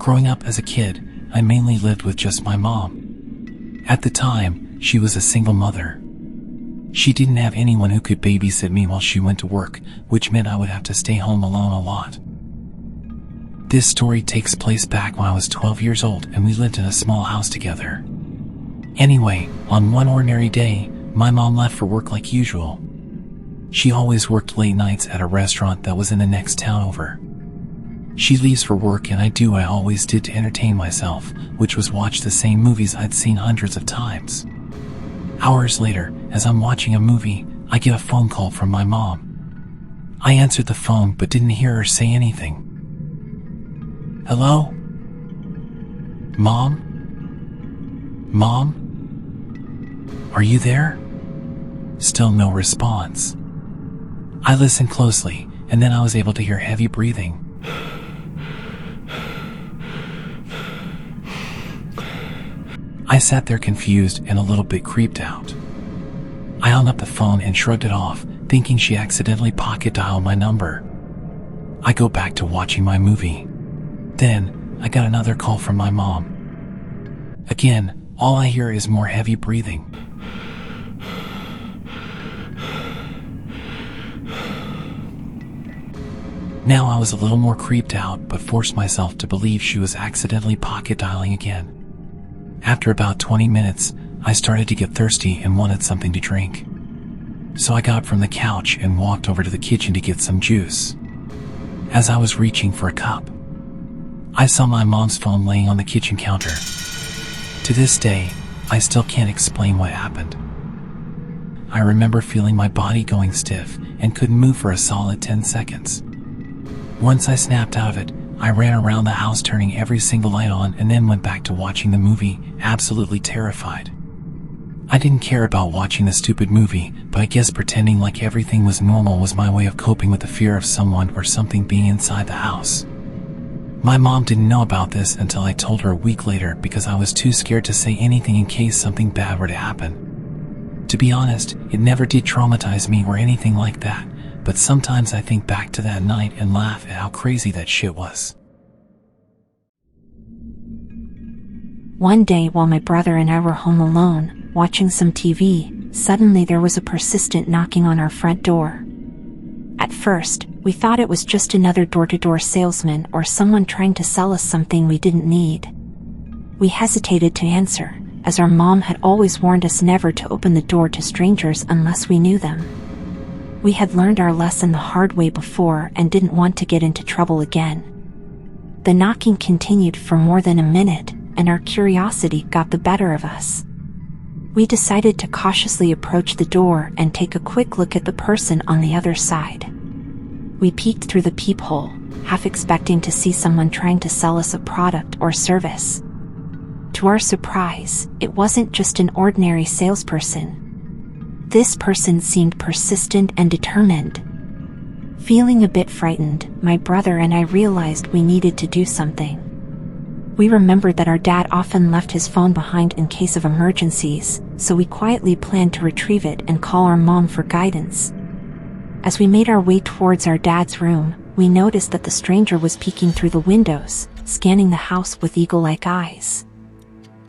Growing up as a kid, I mainly lived with just my mom. At the time, she was a single mother. She didn't have anyone who could babysit me while she went to work, which meant I would have to stay home alone a lot. This story takes place back when I was 12 years old and we lived in a small house together. Anyway, on one ordinary day, my mom left for work like usual. She always worked late nights at a restaurant that was in the next town over. She leaves for work and I do what I always did to entertain myself, which was watch the same movies I'd seen hundreds of times. Hours later, as I'm watching a movie, I get a phone call from my mom. I answered the phone but didn't hear her say anything. Hello? Mom? Mom? Are you there? Still no response. I listened closely, and then I was able to hear heavy breathing. I sat there confused and a little bit creeped out. I hung up the phone and shrugged it off, thinking she accidentally pocket dialed my number. I go back to watching my movie. Then, I got another call from my mom. Again, all I hear is more heavy breathing. Now I was a little more creeped out, but forced myself to believe she was accidentally pocket dialing again. After about 20 minutes, I started to get thirsty and wanted something to drink. So I got up from the couch and walked over to the kitchen to get some juice. As I was reaching for a cup, I saw my mom's phone laying on the kitchen counter. To this day, I still can't explain what happened. I remember feeling my body going stiff and couldn't move for a solid 10 seconds. Once I snapped out of it, I ran around the house turning every single light on and then went back to watching the movie, absolutely terrified. I didn't care about watching the stupid movie, but I guess pretending like everything was normal was my way of coping with the fear of someone or something being inside the house. My mom didn't know about this until I told her a week later because I was too scared to say anything in case something bad were to happen. To be honest, it never did traumatize me or anything like that, but sometimes I think back to that night and laugh at how crazy that shit was. One day while my brother and I were home alone, watching some TV, suddenly there was a persistent knocking on our front door. At first, we thought it was just another door-to-door salesman or someone trying to sell us something we didn't need. We hesitated to answer, as our mom had always warned us never to open the door to strangers unless we knew them. We had learned our lesson the hard way before and didn't want to get into trouble again. The knocking continued for more than a minute, and our curiosity got the better of us. We decided to cautiously approach the door and take a quick look at the person on the other side. We peeked through the peephole, half expecting to see someone trying to sell us a product or service. To our surprise, it wasn't just an ordinary salesperson. This person seemed persistent and determined. Feeling a bit frightened, my brother and I realized we needed to do something. We remembered that our dad often left his phone behind in case of emergencies, so we quietly planned to retrieve it and call our mom for guidance. As we made our way towards our dad's room, we noticed that the stranger was peeking through the windows, scanning the house with eagle-like eyes.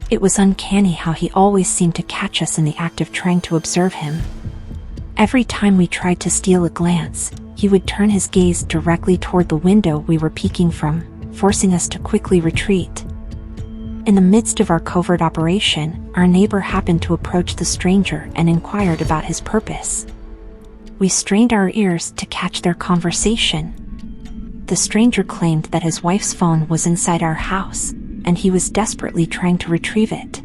It was uncanny how he always seemed to catch us in the act of trying to observe him. Every time we tried to steal a glance, he would turn his gaze directly toward the window we were peeking from, forcing us to quickly retreat. In the midst of our covert operation, our neighbor happened to approach the stranger and inquired about his purpose. We strained our ears to catch their conversation. The stranger claimed that his wife's phone was inside our house, and he was desperately trying to retrieve it.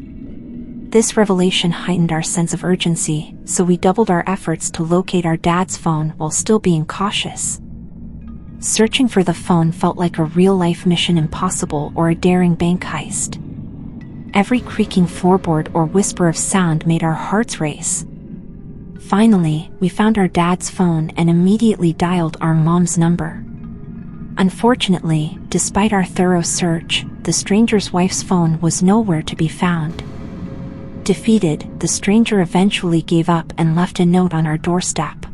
This revelation heightened our sense of urgency, so we doubled our efforts to locate our dad's phone while still being cautious. Searching for the phone felt like a real-life Mission Impossible or a daring bank heist. Every creaking floorboard or whisper of sound made our hearts race. Finally, we found our dad's phone and immediately dialed our mom's number. Unfortunately, despite our thorough search, the stranger's wife's phone was nowhere to be found. Defeated, the stranger eventually gave up and left a note on our doorstep.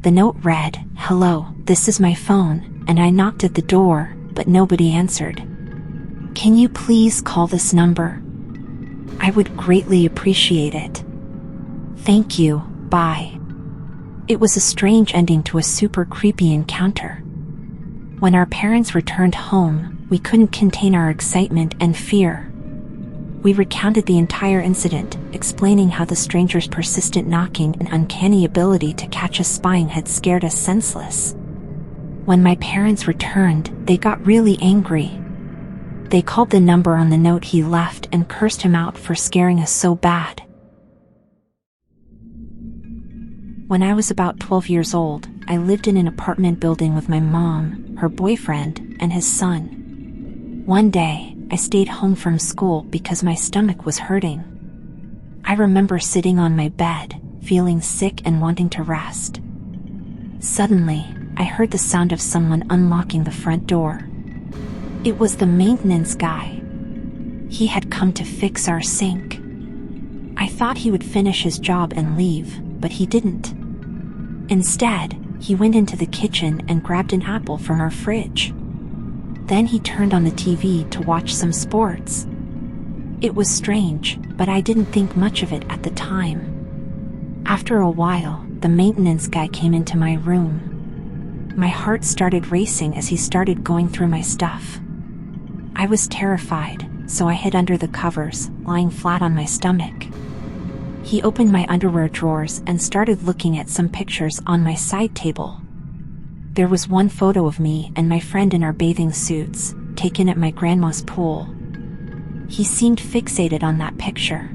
The note read, "Hello, this is my phone," and I knocked at the door, but nobody answered. Can you please call this number? I would greatly appreciate it. Thank you, bye. It was a strange ending to a super creepy encounter. When our parents returned home, we couldn't contain our excitement and fear. We recounted the entire incident, explaining how the stranger's persistent knocking and uncanny ability to catch us spying had scared us senseless. When my parents returned, they got really angry. They called the number on the note he left and cursed him out for scaring us so bad. When I was about 12 years old, I lived in an apartment building with my mom, her boyfriend, and his son. One day, I stayed home from school because my stomach was hurting. I remember sitting on my bed, feeling sick and wanting to rest. Suddenly, I heard the sound of someone unlocking the front door. It was the maintenance guy. He had come to fix our sink. I thought he would finish his job and leave, but he didn't. Instead, he went into the kitchen and grabbed an apple from our fridge. Then he turned on the TV to watch some sports. It was strange, but I didn't think much of it at the time. After a while, the maintenance guy came into my room. My heart started racing as he started going through my stuff. I was terrified, so I hid under the covers, lying flat on my stomach. He opened my underwear drawers and started looking at some pictures on my side table. There was one photo of me and my friend in our bathing suits, taken at my grandma's pool. He seemed fixated on that picture.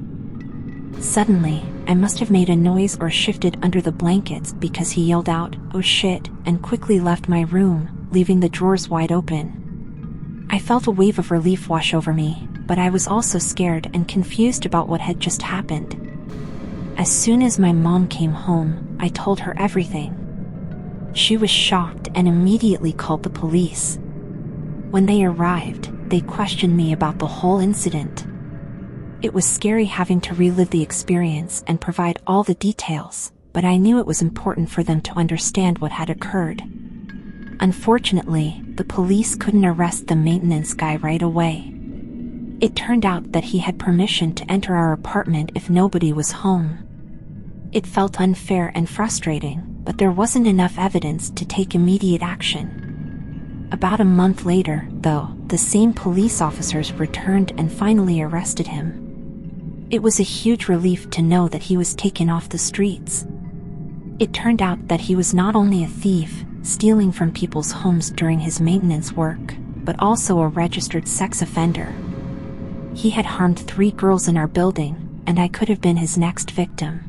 Suddenly, I must have made a noise or shifted under the blankets because he yelled out, "Oh shit," and quickly left my room, leaving the drawers wide open. I felt a wave of relief wash over me, but I was also scared and confused about what had just happened. As soon as my mom came home, I told her everything. She was shocked and immediately called the police. When they arrived, they questioned me about the whole incident. It was scary having to relive the experience and provide all the details, but I knew it was important for them to understand what had occurred. Unfortunately, the police couldn't arrest the maintenance guy right away. It turned out that he had permission to enter our apartment if nobody was home. It felt unfair and frustrating, but there wasn't enough evidence to take immediate action. About a month later, though, the same police officers returned and finally arrested him. It was a huge relief to know that he was taken off the streets. It turned out that he was not only a thief, stealing from people's homes during his maintenance work, but also a registered sex offender. He had harmed 3 girls in our building, and I could have been his next victim.